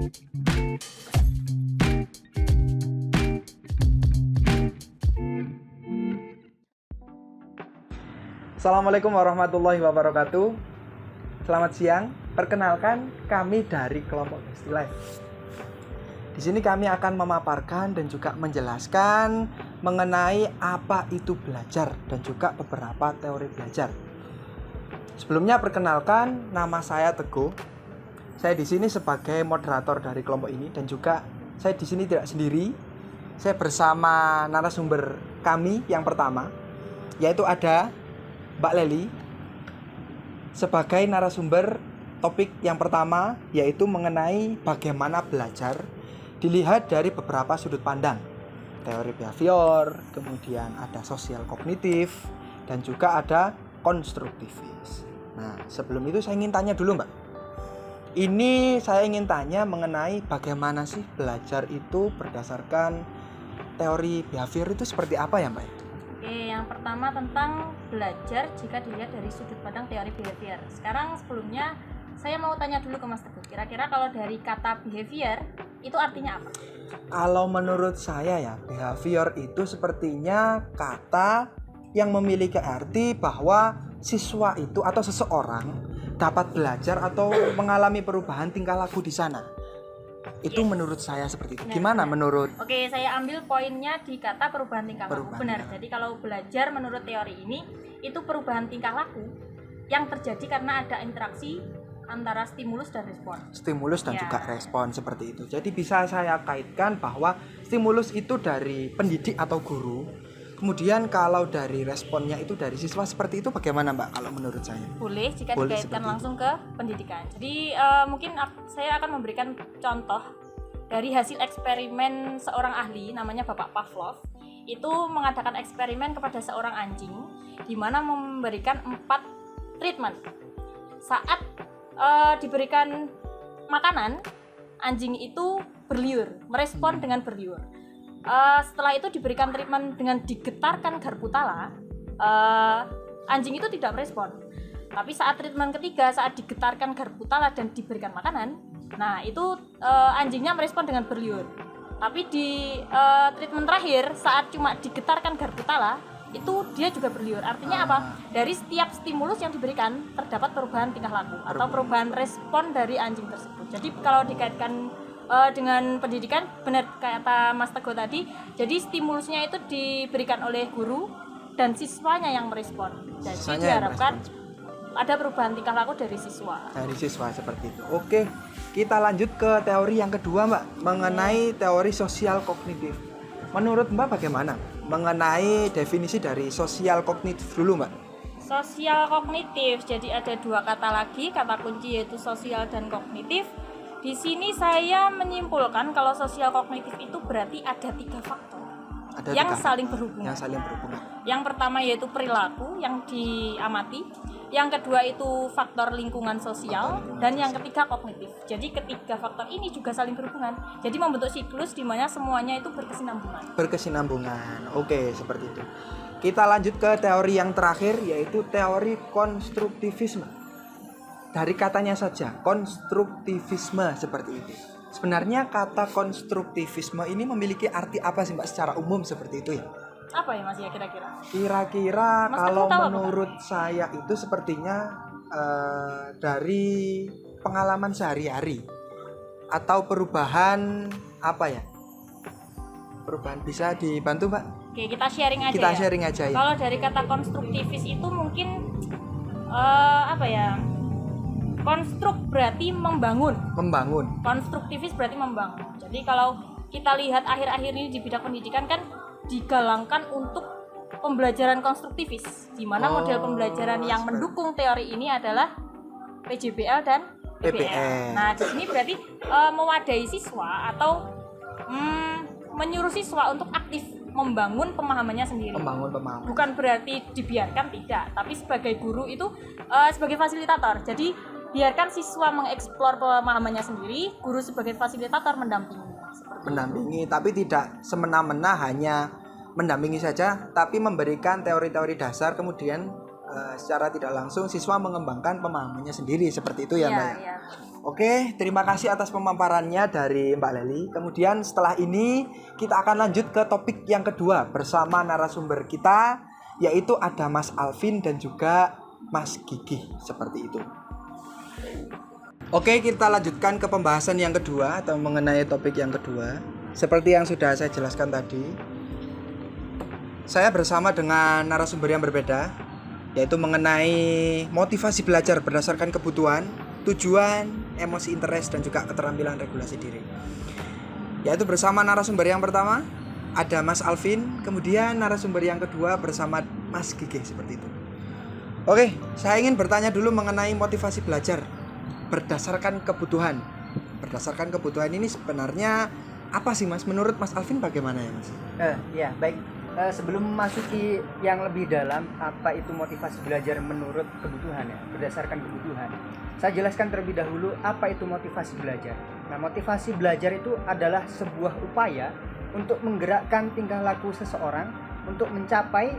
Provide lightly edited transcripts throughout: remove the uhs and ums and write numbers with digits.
Assalamualaikum warahmatullahi wabarakatuh. Selamat siang. Perkenalkan, kami dari kelompok Besti Life. Di sini kami akan memaparkan dan juga menjelaskan mengenai apa itu belajar dan juga beberapa teori belajar. Sebelumnya perkenalkan, nama saya Teguh. Saya di sini sebagai moderator dari kelompok ini dan juga saya di sini tidak sendiri. Saya bersama narasumber kami yang pertama, yaitu ada Mbak Leli sebagai narasumber topik yang pertama, yaitu mengenai bagaimana belajar dilihat dari beberapa sudut pandang. Teori behavior, kemudian ada sosial kognitif, dan juga ada konstruktivis. Nah, sebelum itu saya ingin tanya dulu Mbak. Ini saya ingin tanya mengenai bagaimana sih belajar itu berdasarkan teori behavior itu seperti apa ya Mbak? Oke, yang pertama tentang belajar jika dilihat dari sudut pandang teori behavior. Sekarang sebelumnya saya mau tanya dulu ke Mas Teguh. Kira-kira kalau dari kata behavior itu artinya apa? Kalau menurut saya ya, behavior itu sepertinya kata yang memiliki arti bahwa siswa itu atau seseorang dapat belajar atau mengalami perubahan tingkah laku di sana. Itu menurut saya seperti itu. Gimana menurut? Oke, saya ambil poinnya di kata perubahan tingkah laku. Benar. Jadi kalau belajar menurut teori ini itu perubahan tingkah laku yang terjadi karena ada interaksi antara stimulus dan respon. Stimulus dan juga respon seperti itu. Jadi bisa saya kaitkan bahwa stimulus itu dari pendidik atau guru. Kemudian kalau dari responnya itu dari siswa, seperti itu bagaimana Mbak kalau menurut saya? Boleh jika dikaitkan langsung ke pendidikan. Jadi mungkin saya akan memberikan contoh dari hasil eksperimen seorang ahli namanya Bapak Pavlov. Itu mengadakan eksperimen kepada seorang anjing di mana memberikan 4 treatment. Saat diberikan makanan, anjing itu berliur, merespon dengan berliur. Setelah itu diberikan treatment dengan digetarkan garpu tala, anjing itu tidak merespon. Tapi saat treatment ketiga, saat digetarkan garpu tala dan diberikan makanan, nah itu anjingnya merespon dengan berliur. Tapi di treatment terakhir, saat cuma digetarkan garpu tala, itu dia juga berliur. Artinya apa? Dari setiap stimulus yang diberikan terdapat perubahan tingkah laku atau perubahan respon dari anjing tersebut. Jadi kalau dikaitkan dengan pendidikan, benar kata Mas Teguh tadi, jadi stimulusnya itu diberikan oleh guru dan siswanya yang merespon. Jadi diharapkan ada perubahan tingkah laku dari siswa. Dari siswa seperti itu. Oke, kita lanjut ke teori yang kedua Mbak, mengenai teori sosial kognitif. Menurut Mbak bagaimana mengenai definisi dari sosial kognitif dulu Mbak? Sosial kognitif, jadi ada 2 kata lagi, kata kunci yaitu sosial dan kognitif. Di sini saya menyimpulkan kalau sosial kognitif itu berarti ada 3 faktor yang saling berhubungan. Yang pertama yaitu perilaku yang diamati, yang kedua itu faktor lingkungan sosial, dan yang ketiga kognitif. Jadi ketiga faktor ini juga saling berhubungan. Jadi membentuk siklus di mana semuanya itu berkesinambungan. Berkesinambungan. Oke, seperti itu. Kita lanjut ke teori yang terakhir yaitu teori konstruktivisme. Dari katanya saja, konstruktivisme seperti itu. Sebenarnya kata konstruktivisme ini memiliki arti apa sih Mbak secara umum seperti itu ya? Apa ya Mas ya kira-kira? Kira-kira kalau menurut saya itu sepertinya dari pengalaman sehari-hari atau perubahan apa ya? Perubahan bisa dibantu Mbak? Oke, kita sharing aja. Kita sharing aja ya. Kalau dari kata konstruktivis itu mungkin apa ya? Konstruk berarti membangun. Konstruktivis berarti membangun. Jadi kalau kita lihat akhir-akhir ini di bidang pendidikan kan digalangkan untuk pembelajaran konstruktivis, di mana model pembelajaran yang mendukung teori ini adalah PJBL dan PBL. Nah, di sini berarti mewadahi siswa atau menyuruh siswa untuk aktif membangun pemahamannya sendiri. Bukan berarti dibiarkan, tidak, tapi sebagai guru itu sebagai fasilitator. Jadi biarkan siswa mengeksplor pemahamannya sendiri, guru sebagai fasilitator mendampingi, tapi tidak semena-mena hanya mendampingi saja, tapi memberikan teori-teori dasar, kemudian secara tidak langsung siswa mengembangkan pemahamannya sendiri seperti itu ya Mbak ya. Iya. Oke, terima kasih atas pemaparannya dari Mbak Leli. Kemudian setelah ini kita akan lanjut ke topik yang kedua bersama narasumber kita, yaitu ada Mas Alvin dan juga Mas Gigih seperti itu. Oke, kita lanjutkan ke pembahasan yang kedua atau mengenai topik yang kedua. Seperti yang sudah saya jelaskan tadi, saya bersama dengan narasumber yang berbeda, yaitu mengenai motivasi belajar berdasarkan kebutuhan, tujuan, emosi, interest, dan juga keterampilan regulasi diri. Yaitu bersama narasumber yang pertama ada Mas Alvin, kemudian narasumber yang kedua bersama Mas Gigih seperti itu. Oke, saya ingin bertanya dulu mengenai motivasi belajar berdasarkan kebutuhan. Berdasarkan kebutuhan ini sebenarnya apa sih Mas? Menurut Mas Alvin bagaimana ya Mas? Ya baik. Sebelum memasuki yang lebih dalam, apa itu motivasi belajar menurut kebutuhan ya, berdasarkan kebutuhan, saya jelaskan terlebih dahulu apa itu motivasi belajar. Nah, motivasi belajar itu adalah sebuah upaya untuk menggerakkan tingkah laku seseorang untuk mencapai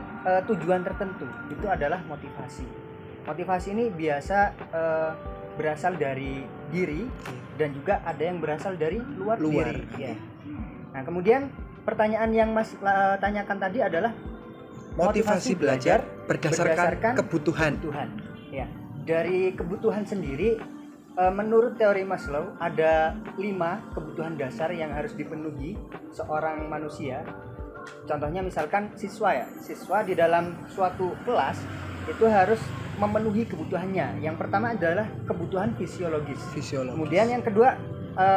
tujuan tertentu. Itu adalah motivasi. Motivasi ini biasa berasal dari diri dan juga ada yang berasal dari luar. Diri. Ya. Nah, kemudian pertanyaan yang Mas tanyakan tadi adalah motivasi belajar berdasarkan kebutuhan. Ya. Dari kebutuhan sendiri, menurut teori Maslow ada 5 kebutuhan dasar yang harus dipenuhi seorang manusia. Contohnya misalkan siswa ya. Siswa di dalam suatu kelas itu harus memenuhi kebutuhannya. Yang pertama adalah kebutuhan fisiologis. Kemudian yang kedua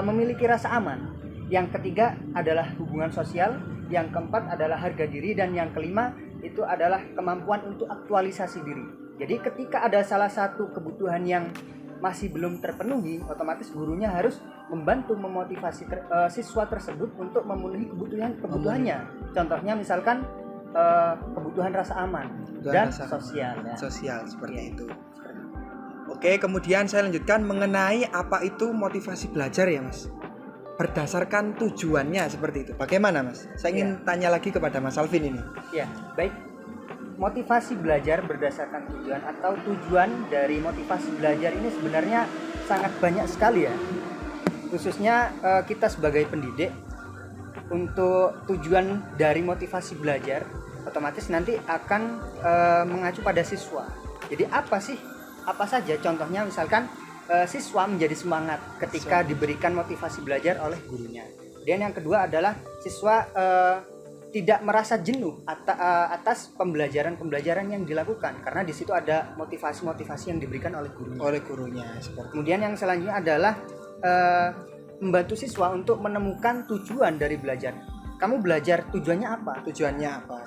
memiliki rasa aman. Yang ketiga adalah hubungan sosial, yang keempat adalah harga diri, dan yang kelima itu adalah kemampuan untuk aktualisasi diri. Jadi ketika ada salah satu kebutuhan yang masih belum terpenuhi, otomatis gurunya harus membantu memotivasi siswa tersebut untuk memenuhi kebutuhannya. Contohnya misalkan kebutuhan rasa aman dan sosial. Ya. Sosial seperti itu. Oke, kemudian saya lanjutkan mengenai apa itu motivasi belajar ya Mas. Berdasarkan tujuannya seperti itu. Bagaimana Mas? Saya ingin tanya lagi kepada Mas Alvin ini. Ya, baik. Motivasi belajar berdasarkan tujuan atau tujuan dari motivasi belajar ini sebenarnya sangat banyak sekali ya. Khususnya kita sebagai pendidik, untuk tujuan dari motivasi belajar otomatis nanti akan mengacu pada siswa. Jadi apa saja contohnya misalkan siswa menjadi semangat ketika diberikan motivasi belajar oleh gurunya. Dan yang kedua adalah siswa tidak merasa jenuh atas pembelajaran yang dilakukan, karena di situ ada motivasi yang diberikan oleh gurunya. Kemudian yang selanjutnya adalah membantu siswa untuk menemukan tujuan dari belajar. Kamu belajar tujuannya apa?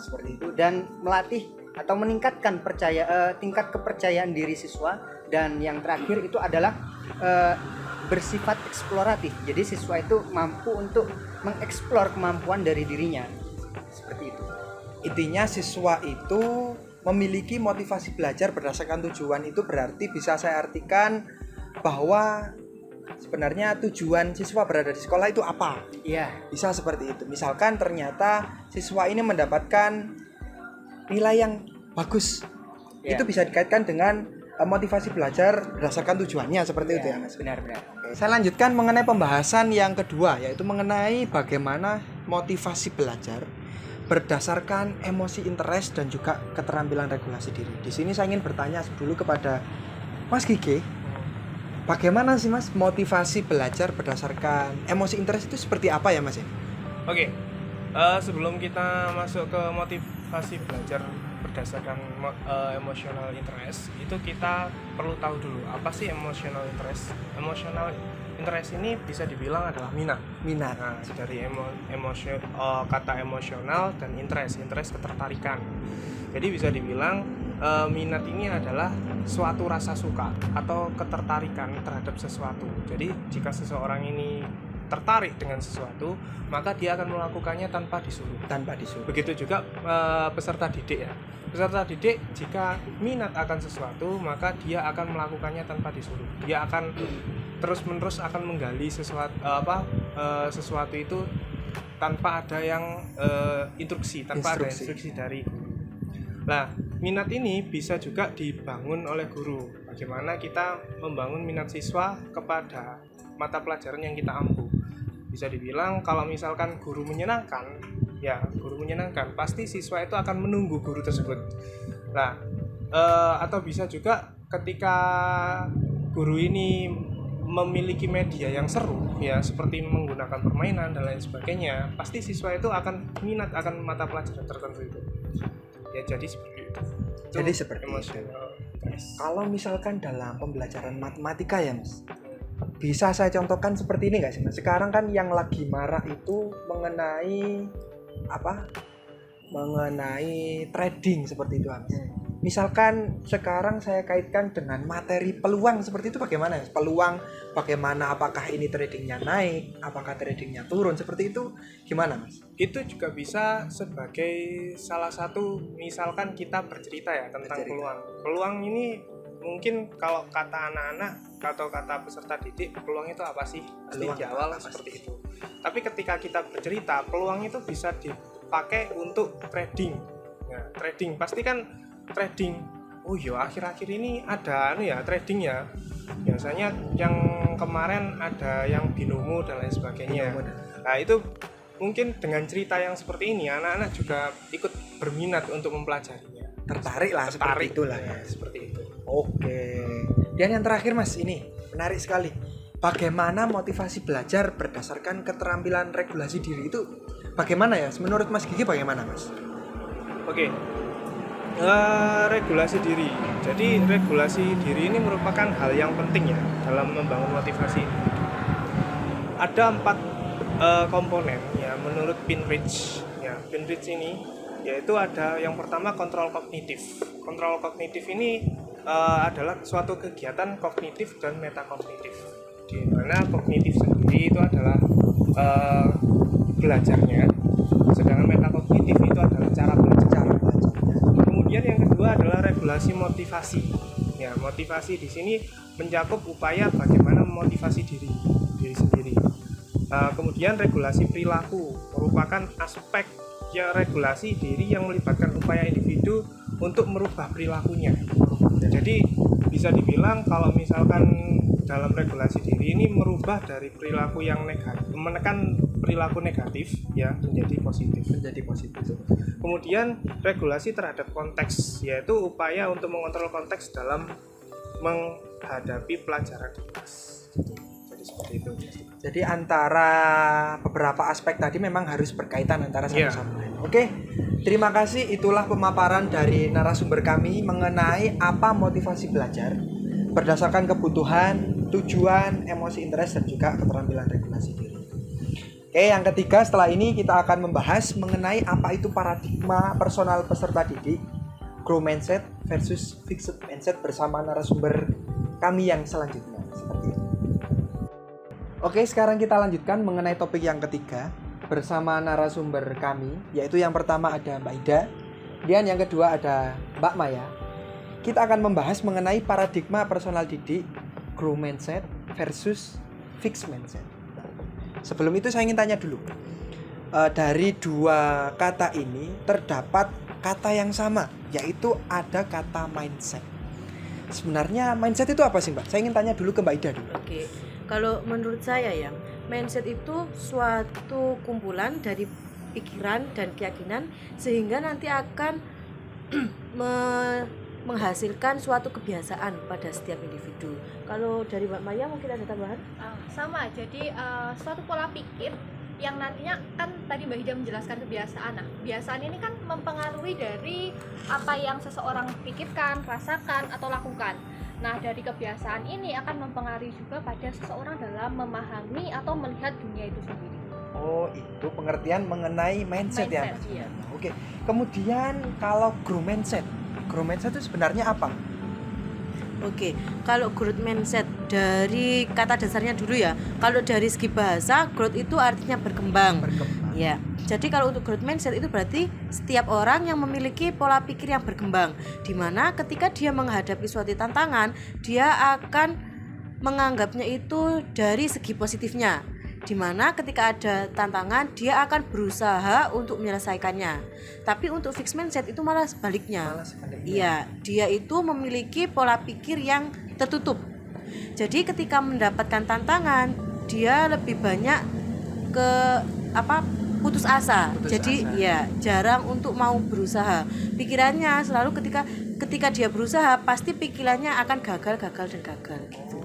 Seperti itu, dan melatih atau meningkatkan tingkat kepercayaan diri siswa. Dan yang terakhir itu adalah bersifat eksploratif. Jadi siswa itu mampu untuk mengeksplor kemampuan dari dirinya. Seperti itu. Intinya siswa itu memiliki motivasi belajar berdasarkan tujuan, itu berarti bisa saya artikan bahwa sebenarnya tujuan siswa berada di sekolah itu apa? Iya. Bisa seperti itu. Misalkan ternyata siswa ini mendapatkan nilai yang bagus. Ya. Itu bisa dikaitkan dengan motivasi belajar berdasarkan tujuannya seperti itu ya Mas. Benar. Oke, saya lanjutkan mengenai pembahasan yang kedua, yaitu mengenai bagaimana motivasi belajar berdasarkan emosi, interest, dan juga keterampilan regulasi diri. Di sini saya ingin bertanya dulu kepada Mas Gigih, bagaimana sih Mas motivasi belajar berdasarkan emosi, interest itu seperti apa ya Mas? Oke, sebelum kita masuk ke motivasi belajar berdasarkan emotional interest, itu kita perlu tahu dulu apa sih emotional interest. Emotional interest ini bisa dibilang adalah minat. Nah, dari kata emosional dan interest ketertarikan. Jadi bisa dibilang minat ini adalah suatu rasa suka atau ketertarikan terhadap sesuatu. Jadi jika seseorang ini tertarik dengan sesuatu, maka dia akan melakukannya tanpa disuruh. Begitu juga peserta didik ya. Peserta didik jika minat akan sesuatu, maka dia akan melakukannya tanpa disuruh. Dia akan terus-menerus akan menggali sesuatu itu tanpa ada yang instruksi dari guru. Nah, minat ini bisa juga dibangun oleh guru. Bagaimana kita membangun minat siswa kepada mata pelajaran yang kita ampu. Bisa dibilang kalau misalkan guru menyenangkan, pasti siswa itu akan menunggu guru tersebut. Nah, atau bisa juga ketika guru ini memiliki media yang seru, ya seperti menggunakan permainan dan lain sebagainya, pasti siswa itu akan minat akan mata pelajaran tertentu itu. Ya jadi seperti itu. Jadi seperti emotional interest. Kalau misalkan dalam pembelajaran matematika ya Mas, bisa saya contohkan seperti ini nggak sih Mas? Sekarang kan yang lagi marak itu mengenai trading seperti itu Mas. Misalkan sekarang saya kaitkan dengan materi peluang seperti itu, bagaimana? Peluang bagaimana, apakah ini tradingnya naik, apakah tradingnya turun, seperti itu gimana Mas? Itu juga bisa sebagai salah satu, misalkan kita bercerita ya tentang peluang. Peluang ini mungkin kalau kata anak-anak atau kata peserta didik, peluang itu apa sih? Pasti di awal seperti itu. Tapi ketika kita bercerita, peluang itu bisa dipakai untuk trading. Ya, trading pasti kan trading. Oh iya, akhir-akhir ini ada trading ya. Biasanya yang kemarin ada yang binomo dan lain sebagainya. Nah, itu mungkin dengan cerita yang seperti ini anak-anak juga ikut berminat untuk mempelajarinya. Tertarik seperti itulah ya. Seperti itu. Oke. Dan yang terakhir Mas, ini menarik sekali. Bagaimana motivasi belajar berdasarkan keterampilan regulasi diri itu bagaimana ya? Menurut Mas Gigi bagaimana Mas? Oke. Regulasi diri. Jadi regulasi diri ini merupakan hal yang penting ya dalam membangun motivasi. Ada 4 komponen ya menurut Pinrich. Ya, Pinrich ini yaitu ada yang pertama kontrol kognitif. Kontrol kognitif ini adalah suatu kegiatan kognitif dan metakognitif. Di mana kognitif sendiri itu adalah belajarnya, sedangkan metakognitif itu adalah cara belajar. Kemudian yang kedua adalah regulasi motivasi. Ya, motivasi di sini mencakup upaya bagaimana memotivasi diri sendiri. Kemudian regulasi perilaku merupakan aspek regulasi diri yang melibatkan upaya individu untuk merubah perilakunya. Jadi bisa dibilang kalau misalkan dalam regulasi diri ini merubah dari perilaku yang negatif, menekan perilaku negatif ya menjadi positif. Kemudian regulasi terhadap konteks, yaitu upaya untuk mengontrol konteks dalam menghadapi pelajaran di kelas. Jadi seperti itu. Jadi antara beberapa aspek tadi memang harus berkaitan antara satu sama lain. Oke, terima kasih. Itulah pemaparan dari narasumber kami mengenai apa motivasi belajar berdasarkan kebutuhan, tujuan, emosi, interest, dan juga keterampilan regulasi diri. Oke, yang ketiga setelah ini kita akan membahas mengenai apa itu paradigma personal peserta didik, growth mindset versus fixed mindset bersama narasumber kami yang selanjutnya. Seperti itu. Oke, sekarang kita lanjutkan mengenai topik yang ketiga bersama narasumber kami, yaitu yang pertama ada Mbak Ida, dan yang kedua ada Mbak Maya. Kita akan membahas mengenai paradigma personal didik, growth mindset versus fixed mindset. Sebelum itu saya ingin tanya dulu, dari dua kata ini terdapat kata yang sama, yaitu ada kata mindset. Sebenarnya mindset itu apa sih Mbak? Saya ingin tanya dulu ke Mbak Ida dulu. Oke, kalau menurut saya ya, mindset itu suatu kumpulan dari pikiran dan keyakinan sehingga nanti akan menghasilkan suatu kebiasaan pada setiap individu. Kalau dari Mbak Maya mungkin ada tambahan? Sama, jadi suatu pola pikir yang nantinya kan tadi Mbak Ida menjelaskan kebiasaan. Nah, kebiasaan ini kan mempengaruhi dari apa yang seseorang pikirkan, rasakan, atau lakukan. Nah, dari kebiasaan ini akan mempengaruhi juga pada seseorang dalam memahami atau melihat dunia itu sendiri. Oh, itu pengertian mengenai mindset ya Mas? Iya. Oke, kemudian kalau growth mindset itu sebenarnya apa? Oke, kalau growth mindset dari kata dasarnya dulu ya. Kalau dari segi bahasa, growth itu artinya berkembang. Ya. Jadi kalau untuk growth mindset itu berarti setiap orang yang memiliki pola pikir yang berkembang, di mana ketika dia menghadapi suatu tantangan, dia akan menganggapnya itu dari segi positifnya. dimana ketika ada tantangan dia akan berusaha untuk menyelesaikannya. Tapi untuk fixed mindset itu malah sebaliknya. Iya, dia itu memiliki pola pikir yang tertutup. Jadi ketika mendapatkan tantangan dia lebih banyak ke putus asa. Jadi ya jarang untuk mau berusaha. Pikirannya selalu ketika dia berusaha pasti pikirannya akan gagal gitu.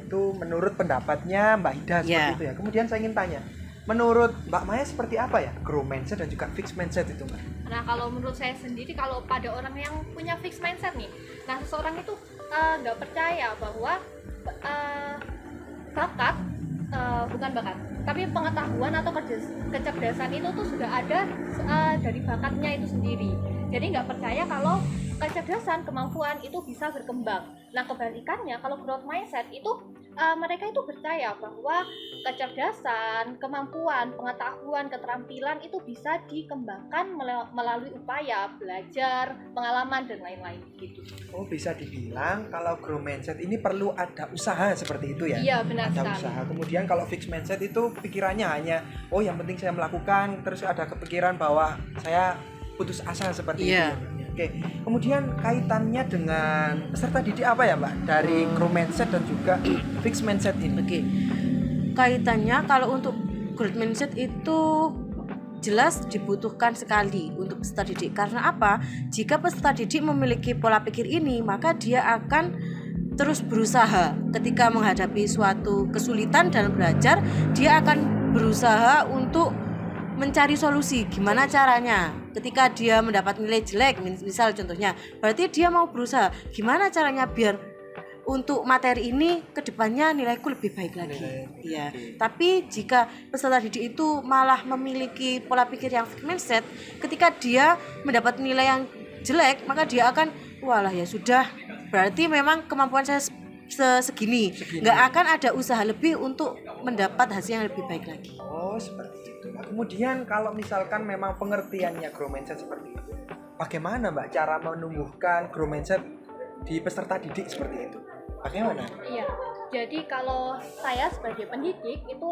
Itu menurut pendapatnya Mbak Hida seperti itu ya. Kemudian saya ingin tanya, menurut Mbak Maya seperti apa ya growth mindset dan juga fixed mindset itu, Mbak? Nah, kalau menurut saya sendiri, kalau pada orang yang punya fixed mindset nih, nah seseorang itu nggak percaya bahwa bakat, bukan bakat, tapi pengetahuan atau kecerdasan itu tuh sudah ada dari bakatnya itu sendiri. Jadi nggak percaya kalau kecerdasan, kemampuan itu bisa berkembang. Nah, kebalikannya kalau growth mindset itu mereka itu percaya bahwa kecerdasan, kemampuan, pengetahuan, keterampilan itu bisa dikembangkan melalui upaya belajar, pengalaman dan lain-lain gitu. Oh, bisa dibilang kalau growth mindset ini perlu ada usaha seperti itu ya? Iya, benar ada sekali. usaha. Kemudian kalau fixed mindset itu pikirannya hanya yang penting saya melakukan, terus ada kepikiran bahwa saya putus asa seperti itu. Oke. Kemudian kaitannya dengan peserta didik apa ya, Mbak? Dari growth mindset dan juga fixed mindset ini. Oke. Kaitannya kalau untuk growth mindset itu jelas dibutuhkan sekali untuk peserta didik. Karena apa? Jika peserta didik memiliki pola pikir ini, maka dia akan terus berusaha. Ketika menghadapi suatu kesulitan dalam belajar, dia akan berusaha untuk mencari solusi. Gimana caranya? Ketika dia mendapat nilai jelek, misal contohnya, berarti dia mau berusaha gimana caranya biar untuk materi ini kedepannya nilaiku lebih baik lagi. Ya. Tapi jika peserta didik itu malah memiliki pola pikir yang fixed mindset, ketika dia mendapat nilai yang jelek, maka dia akan walah ya sudah, berarti memang kemampuan saya segini. Nggak akan ada usaha lebih untuk mendapat hasil yang lebih baik lagi. Oh, seperti itu. Kemudian kalau misalkan memang pengertiannya growth mindset seperti itu, bagaimana Mbak cara menumbuhkan growth mindset di peserta didik seperti itu? Bagaimana? Iya, jadi kalau saya sebagai pendidik itu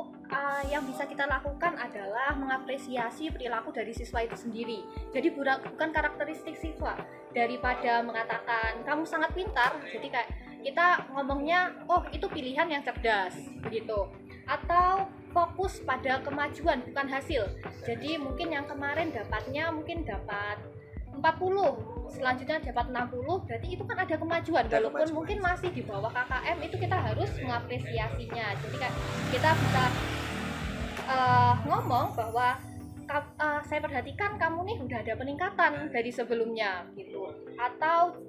yang bisa kita lakukan adalah mengapresiasi perilaku dari siswa itu sendiri. Jadi bukan karakteristik siswa. Daripada mengatakan kamu sangat pintar, jadi kayak kita ngomongnya itu pilihan yang cerdas begitu. Atau fokus pada kemajuan bukan hasil. Jadi mungkin yang kemarin dapatnya mungkin dapat 40, selanjutnya dapat 60, berarti itu kan ada kemajuan. Walaupun mungkin masih di bawah KKM, itu kita harus mengapresiasinya. Jadi kan kita bisa ngomong bahwa saya perhatikan kamu nih udah ada peningkatan dari sebelumnya gitu. Atau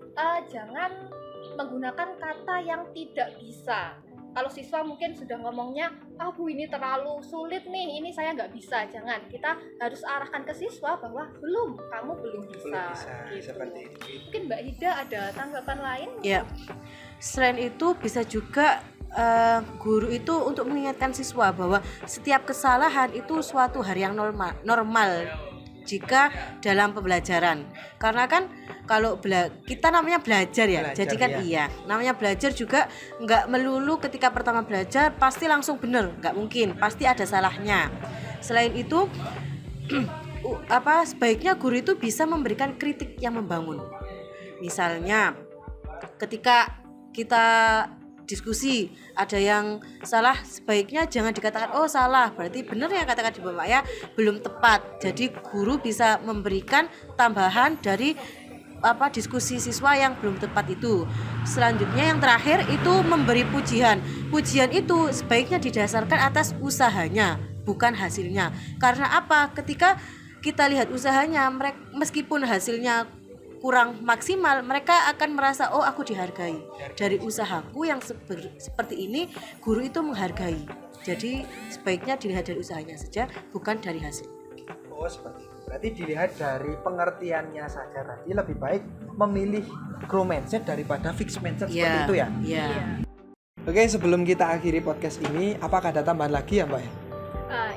jangan menggunakan kata yang tidak bisa. Kalau siswa mungkin sudah ngomongnya, Bu ini terlalu sulit nih, ini saya nggak bisa. Jangan, kita harus arahkan ke siswa bahwa kamu belum bisa gitu. Seperti itu. Mungkin Mbak Hida ada tanggapan lain? Ya, selain itu bisa juga guru itu untuk mengingatkan siswa bahwa setiap kesalahan itu suatu hal yang normal jika dalam pembelajaran. Karena kan kalau kita namanya belajar ya, jadi kan iya, namanya belajar juga nggak melulu ketika pertama belajar pasti langsung benar, nggak mungkin, pasti ada salahnya. Selain itu sebaiknya guru itu bisa memberikan kritik yang membangun. Misalnya ketika kita diskusi ada yang salah, sebaiknya jangan dikatakan salah, berarti benar yang katakan di Mbak Maya belum tepat. Jadi guru bisa memberikan tambahan dari diskusi siswa yang belum tepat itu. Selanjutnya yang terakhir itu memberi pujian. Pujian itu sebaiknya didasarkan atas usahanya, bukan hasilnya. Karena apa? Ketika kita lihat usahanya, meskipun hasilnya kurang maksimal, mereka akan merasa aku dihargai. Dari usahaku yang seperti ini, guru itu menghargai. Jadi sebaiknya dilihat dari usahanya saja, bukan dari hasil. Seperti itu. Berarti dilihat dari pengertiannya saja tadi, lebih baik memilih growth mindset daripada fixed mindset seperti itu ya. Iya. Oke, sebelum kita akhiri podcast ini, apakah ada tambahan lagi ya Mbak?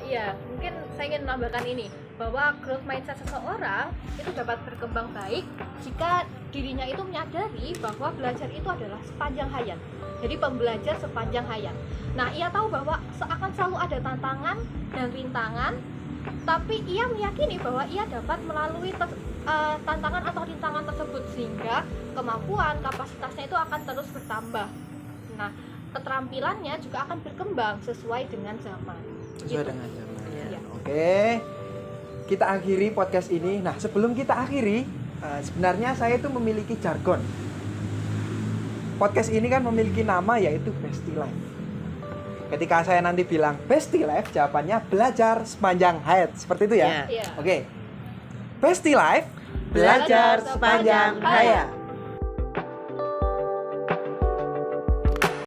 Iya, mungkin saya ingin menambahkan ini. bahwa growth mindset seseorang itu dapat berkembang baik jika dirinya itu menyadari bahwa belajar itu adalah sepanjang hayat. Jadi pembelajar sepanjang hayat. Nah, ia tahu bahwa akan selalu ada tantangan dan rintangan, tapi ia meyakini bahwa ia dapat melalui tantangan atau rintangan tersebut sehingga kemampuan, kapasitasnya itu akan terus bertambah. Nah, keterampilannya juga akan berkembang sesuai dengan zaman. Sesuai dengan zaman. Iya. Oke. Kita akhiri podcast ini. Nah, sebelum kita akhiri, sebenarnya saya itu memiliki jargon. Podcast ini kan memiliki nama yaitu Bestie Life. Ketika saya nanti bilang Bestie Life, jawabannya belajar sepanjang hayat. Seperti itu ya? Iya. Iya. Oke. Bestie Life, belajar sepanjang hayat.